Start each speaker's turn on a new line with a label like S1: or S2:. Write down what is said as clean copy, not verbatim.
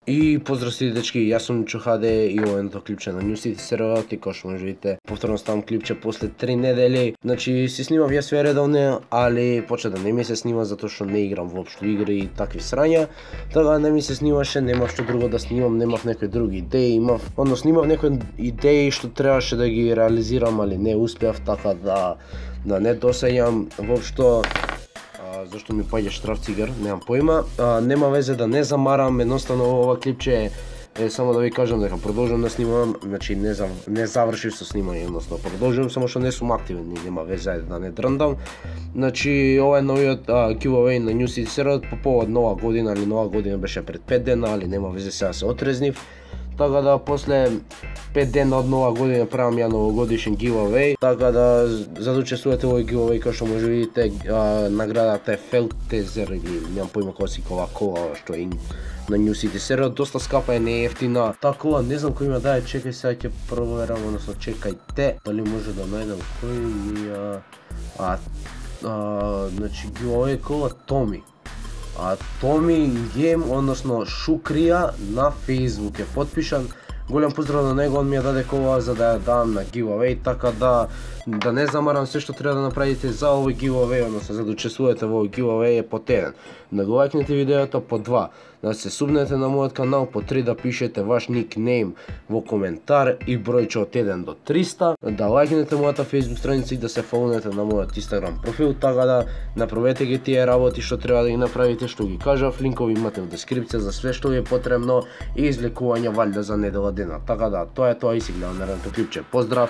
S1: И поздрав сите дечки, јас сум Чухаде и ова е едното клипче на New City Stereotype, кој што може видите. Повторно ставам клипче после 3 недели. Значи си снимав ја све редовно, али почна да не ми се снима затоа што не играм воопшто игри и такви срања. Така не ми се снимаше, немав што друго да снимам, немав некои други идеи, снимав некои идеи што требаше да ги реализирам, али не успеав, така да не досејам воопшто. Зашто ми паѓа штраф цигар, немам поима. Нема везе да не замарам, едноставно ова клипче е само да ви кажам дека продолжувам да снимам, значи не завршив со снимање, односно продолжувам, само што не сум активен и нема везе да не дрндам. Значи ова е новиот giveaway на New City Stereotype по повод нова година, али нова година беше пред 5 дена, али нема везе, сега се отрезнив. Така да после 5 дена од нова година правам ја новогодишен giveaway. Така да за да учествувате во овој giveaway, кој што може видите, наградата е Feltezer или немам поима која си кола што е на New City Stereotype, доста скапа е, не е ефтина. Така не знам кој има да е, чекај сега ќе проверам, односно чекајте дали може да најдам кој ми значи giveaway кола Томи. Томи Гейм, односно Шукрија на Facebook е потпишан. Голем поздрав на него, он ми ја даде кола за да ја дам на giveaway, така да не замарам, се што треба да направите за овој giveaway, односно за да учествувате во овој giveaway е по 1. Да го лајкнете видеото, по 2. Да се субнете на мојот канал, по 3 да пишете ваш никнейм во коментар и бројче од 1 до 300. Да лајкнете мојата Facebook страница и да се фолонете на мојот Instagram профил, така да направете ги тие работи што треба да ги направите, што ги кажав. Линкови имате во дескрипција за све што ви е потребно и излекување валјда за недела дена. Така да, тоа е тоа и си гледам наредното клипче. Поздрав!